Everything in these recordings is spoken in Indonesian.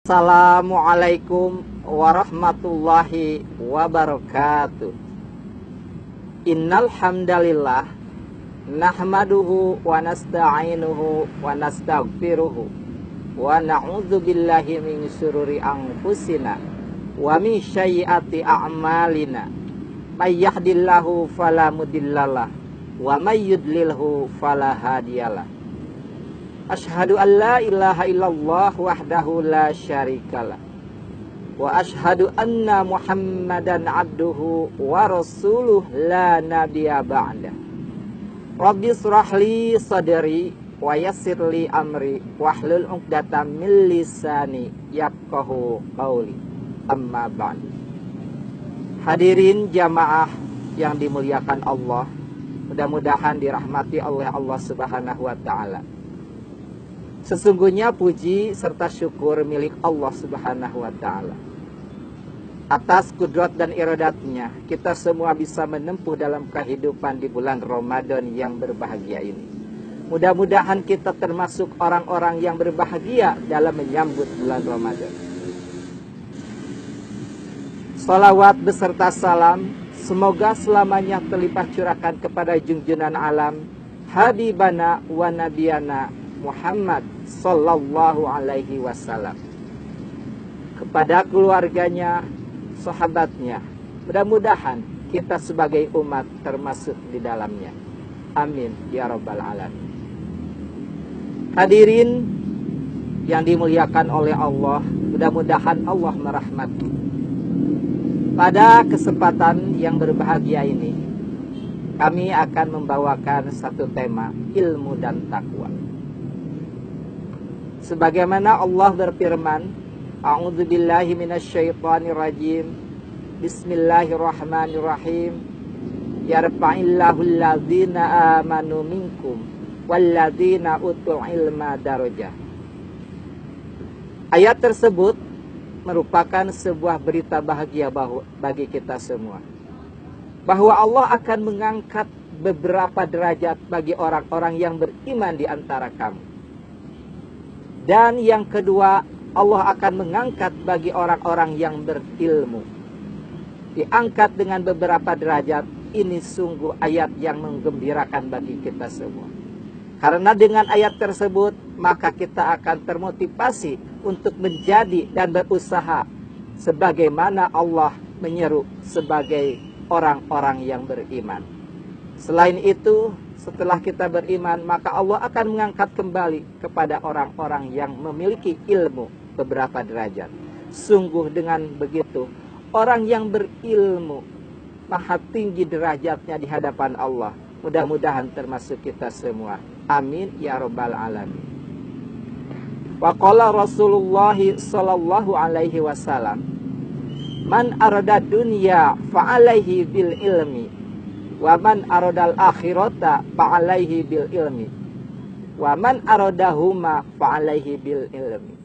Assalamualaikum warahmatullahi wabarakatuh. Innal hamdalillah nahmaduhu wa nasta'inuhu wa nastaghfiruhu wa na'udzu billahi min syururi anfusina wa min sayyiati a'malina. May yahdihillahu fala mudhillalah wa may yudlilhu fala hadiyalah. Ashhadu an la ilaha illallah wahdahu la syarikalah wa ashhadu anna Muhammadan abduhu wa rasuluh la nabiyya ba'da. Rabbi shrah li sadri wa yassir li amri wahlul 'uqdatam min lisani yafqahu qauli. Amma ba'd. Hadirin jamaah yang dimuliakan Allah, mudah-mudahan dirahmati oleh Allah Subhanahu wa taala. Sesungguhnya puji serta syukur milik Allah Subhanahu wa ta'ala. Atas kudrat dan iradatnya, kita semua bisa menempuh dalam kehidupan di bulan Ramadan yang berbahagia ini. Mudah-mudahan kita termasuk orang-orang yang berbahagia dalam menyambut bulan Ramadan. Salawat beserta salam semoga selamanya terlimpah curahkan kepada junjungan alam Habibana wa Nabiyana Muhammad sallallahu alaihi wasallam, kepada keluarganya, sahabatnya. Mudah-mudahan kita sebagai umat termasuk di dalamnya. Amin ya rabbal alamin. Hadirin yang dimuliakan oleh Allah, mudah-mudahan Allah merahmati. Pada kesempatan yang berbahagia ini, kami akan membawakan satu tema, ilmu dan takwa. Sebagaimana Allah berfirman, A'udzubillahi minasyaitonirrajim. Bismillahirrahmanirrahim. Yarfa'illahu alladzina amanu minkum walladzina utul ilma darajah. Ayat tersebut merupakan sebuah berita bahagia bagi kita semua, bahwa Allah akan mengangkat beberapa derajat bagi orang-orang yang beriman di antara kamu. Dan yang kedua, Allah akan mengangkat bagi orang-orang yang berilmu. Diangkat dengan beberapa derajat, ini sungguh ayat yang menggembirakan bagi kita semua. Karena dengan ayat tersebut, maka kita akan termotivasi untuk menjadi dan berusaha sebagaimana Allah menyeru sebagai orang-orang yang beriman. Selain itu, setelah kita beriman, maka Allah akan mengangkat kembali kepada orang-orang yang memiliki ilmu beberapa derajat. Sungguh dengan begitu, orang yang berilmu maha tinggi derajatnya di hadapan Allah. Mudah-mudahan termasuk kita semua. Amin ya rabbal alamin. Wa qala Rasulullah sallallahu alaihi wasallam, man arada dunya fa alaihi bil ilmi wa man aradal akhirata fa'alaihi bil ilmi wa man aradahuma fa'alaihi bil ilmi.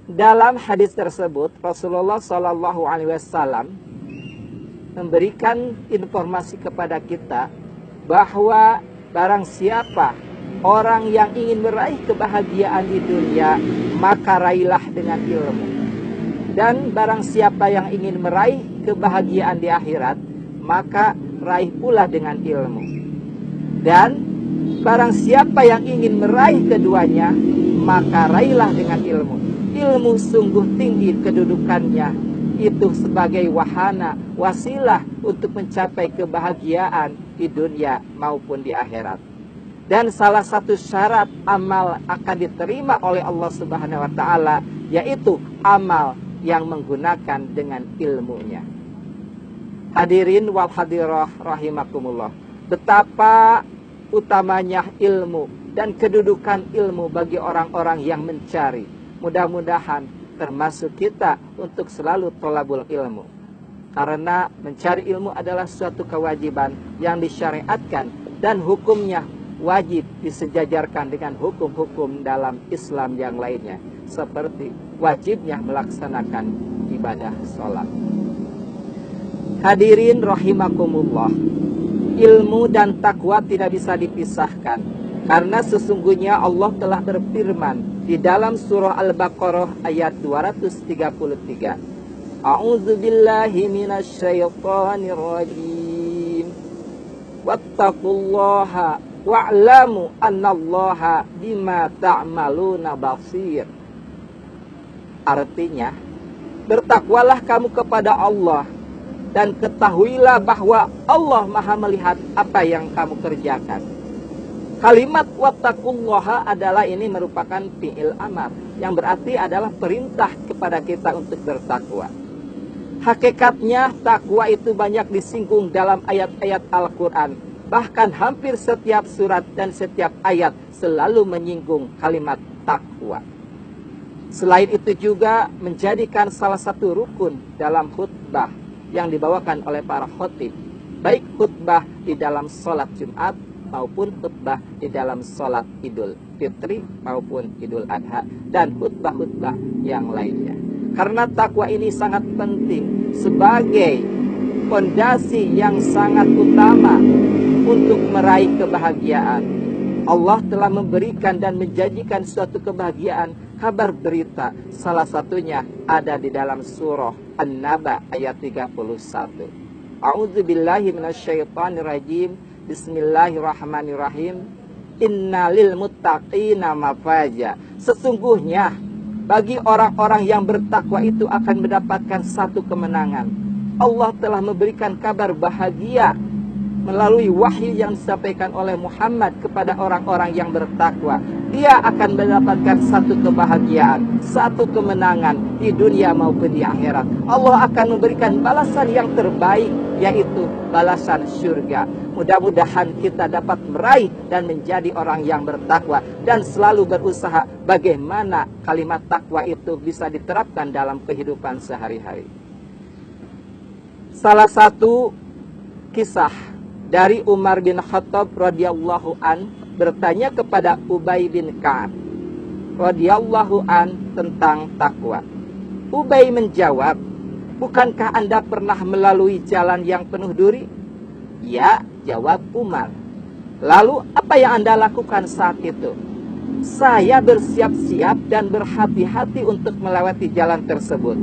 Dalam hadis tersebut, Rasulullah sallallahu alaihi wasallam memberikan informasi kepada kita bahwa barang siapa orang yang ingin meraih kebahagiaan di dunia, maka raihlah dengan ilmu. Dan barang siapa yang ingin meraih kebahagiaan di akhirat, maka raih pula dengan ilmu. Dan barang siapa yang ingin meraih keduanya, maka raihlah dengan ilmu. Ilmu sungguh tinggi kedudukannya, itu sebagai wahana, wasilah untuk mencapai kebahagiaan di dunia maupun di akhirat. Dan salah satu syarat amal akan diterima oleh Allah Subhanahu wa taala, yaitu amal yang menggunakan dengan ilmunya. Hadirin wal hadirah rahimakumullah, betapa utamanya ilmu dan kedudukan ilmu bagi orang-orang yang mencari. Mudah-mudahan termasuk kita untuk selalu thalabul ilmu, karena mencari ilmu adalah suatu kewajiban yang disyariatkan dan hukumnya wajib disejajarkan dengan hukum-hukum dalam Islam yang lainnya, seperti wajibnya melaksanakan ibadah sholat. Hadirin rahimakumullah, ilmu dan takwa tidak bisa dipisahkan. Karena sesungguhnya Allah telah berfirman di dalam surah Al-Baqarah ayat 233. A'udzu billahi minasyaitonir rajim. Wattaqullaha wa'lamu annallaha bima ta'maluna basir. Artinya, bertakwalah kamu kepada Allah dan ketahuilah bahwa Allah Maha melihat apa yang kamu kerjakan. Kalimat wattaqullaha adalah ini merupakan fi'il amar yang berarti adalah perintah kepada kita untuk bertakwa. Hakikatnya takwa itu banyak disinggung dalam ayat-ayat Al-Quran. Bahkan hampir setiap surat dan setiap ayat selalu menyinggung kalimat takwa. Selain itu juga menjadikan salah satu rukun dalam khutbah yang dibawakan oleh para khotib. Baik khutbah di dalam sholat Jumat maupun khutbah di dalam sholat Idul Fitri maupun Idul Adha dan khutbah-khutbah yang lainnya. Karena takwa ini sangat penting sebagai fondasi yang sangat utama untuk meraih kebahagiaan. Allah telah memberikan dan menjanjikan suatu kebahagiaan, kabar berita. Salah satunya ada di dalam surah An-Naba ayat 31. A'udzu billahi minasyaitonir rajim. Bismillahirrahmanirrahim. Innalil muttaqina mafaza. Sesungguhnya bagi orang-orang yang bertakwa itu akan mendapatkan satu kemenangan. Allah telah memberikan kabar bahagia melalui wahyu yang disampaikan oleh Muhammad kepada orang-orang yang bertakwa. Dia akan mendapatkan satu kebahagiaan, satu kemenangan di dunia maupun di akhirat. Allah akan memberikan balasan yang terbaik, yaitu balasan surga. Mudah-mudahan kita dapat meraih dan menjadi orang yang bertakwa dan selalu berusaha bagaimana kalimat takwa itu bisa diterapkan dalam kehidupan sehari-hari. Salah satu kisah dari Umar bin Khattab radhiyallahu an bertanya kepada Ubay bin Ka'ab radhiyallahu an tentang takwa. Ubay menjawab, "Bukankah Anda pernah melalui jalan yang penuh duri?" "Ya," jawab Umar. "Lalu apa yang Anda lakukan saat itu?" "Saya bersiap-siap dan berhati-hati untuk melewati jalan tersebut."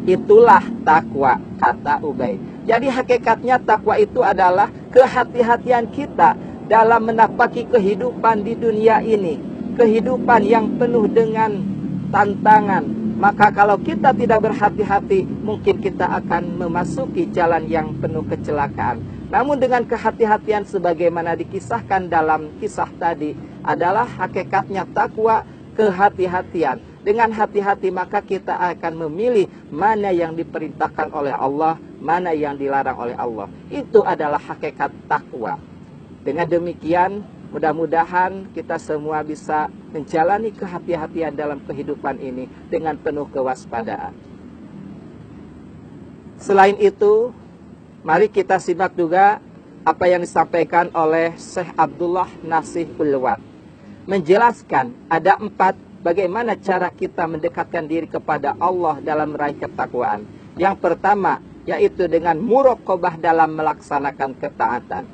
"Itulah takwa," kata Ubay. Jadi hakikatnya takwa itu adalah kehati-hatian kita dalam menapaki kehidupan di dunia ini. Kehidupan yang penuh dengan tantangan. Maka kalau kita tidak berhati-hati, mungkin kita akan memasuki jalan yang penuh kecelakaan. Namun dengan kehati-hatian sebagaimana dikisahkan dalam kisah tadi adalah hakikatnya takwa, kehati-hatian. Dengan hati-hati maka kita akan memilih mana yang diperintahkan oleh Allah, mana yang dilarang oleh Allah. Itu adalah hakikat takwa. Dengan demikian, mudah-mudahan kita semua bisa menjalani kehati-hatian dalam kehidupan ini dengan penuh kewaspadaan. Selain itu, mari kita simak juga apa yang disampaikan oleh Syekh Abdullah Nasih Ulwat. Menjelaskan ada 4 bagaimana cara kita mendekatkan diri kepada Allah dalam meraih ketakwaan. Yang pertama, yaitu dengan muraqabah dalam melaksanakan ketaatan.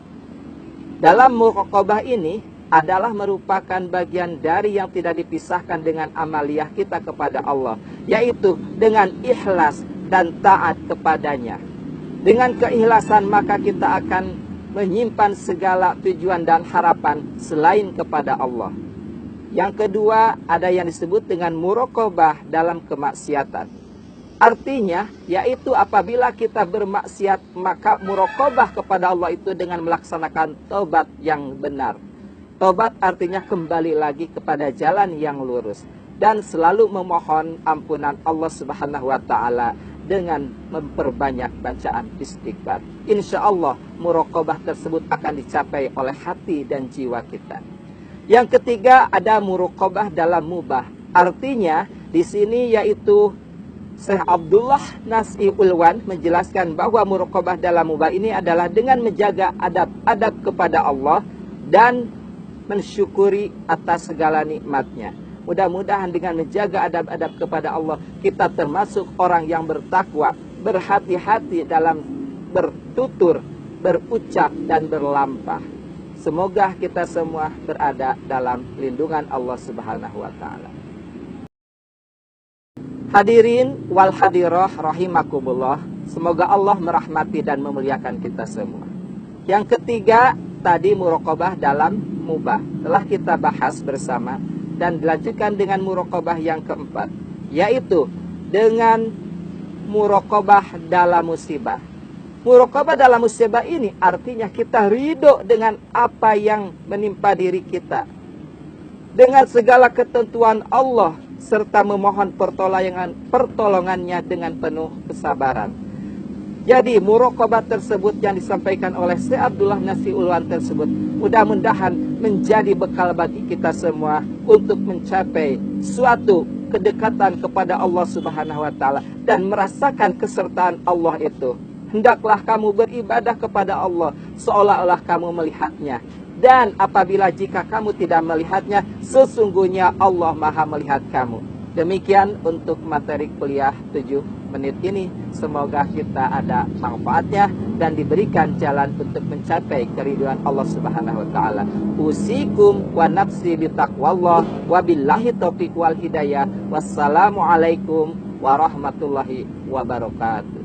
Dalam muraqabah ini adalah merupakan bagian dari yang tidak dipisahkan dengan amaliyah kita kepada Allah, yaitu dengan ikhlas dan taat kepadanya. Dengan keikhlasan maka kita akan menyimpan segala tujuan dan harapan selain kepada Allah. Yang kedua, ada yang disebut dengan muraqabah dalam kemaksiatan. Artinya, yaitu apabila kita bermaksiat, maka muraqabah kepada Allah itu dengan melaksanakan taubat yang benar. Taubat artinya kembali lagi kepada jalan yang lurus. Dan selalu memohon ampunan Allah Subhanahu wa ta'ala dengan memperbanyak bacaan istighfar. Insya Allah, muraqabah tersebut akan dicapai oleh hati dan jiwa kita. Yang ketiga ada muraqabah dalam mubah. Artinya di sini yaitu Syekh Abdullah Nasih Ulwan menjelaskan bahwa muraqabah dalam mubah ini adalah dengan menjaga adab-adab kepada Allah dan mensyukuri atas segala nikmatnya. Mudah-mudahan dengan menjaga adab-adab kepada Allah kita termasuk orang yang bertakwa, berhati-hati dalam bertutur, berucap dan berlampah. Semoga kita semua berada dalam lindungan Allah Subhanahu wa taala. Hadirin wal hadirah rahimakumullah. Semoga Allah merahmati dan memuliakan kita semua. Yang ketiga, tadi muraqabah dalam mubah. Telah kita bahas bersama dan dilanjutkan dengan muraqabah yang keempat, yaitu dengan muraqabah dalam musibah. Muraqabah dalam musibah ini artinya kita ridho dengan apa yang menimpa diri kita, dengan segala ketentuan Allah, serta memohon pertolongannya dengan penuh kesabaran. Jadi muraqabah tersebut yang disampaikan oleh Syekh Abdullah Nasiulwan tersebut mudah-mudahan menjadi bekal bagi kita semua untuk mencapai suatu kedekatan kepada Allah Subhanahu wa taala dan merasakan kesertaan Allah itu. Hendaklah kamu beribadah kepada Allah seolah-olah kamu melihatnya. Dan apabila jika kamu tidak melihatnya, sesungguhnya Allah Maha melihat kamu. Demikian untuk materi kuliah 7 menit ini. Semoga kita ada manfaatnya dan diberikan jalan untuk mencapai keridhaan Allah Subhanahu wa taala. Usikum wa nafsi bitaqwallah wa billahi taufiq wal hidayah. Wassalamualaikum warahmatullahi wabarakatuh.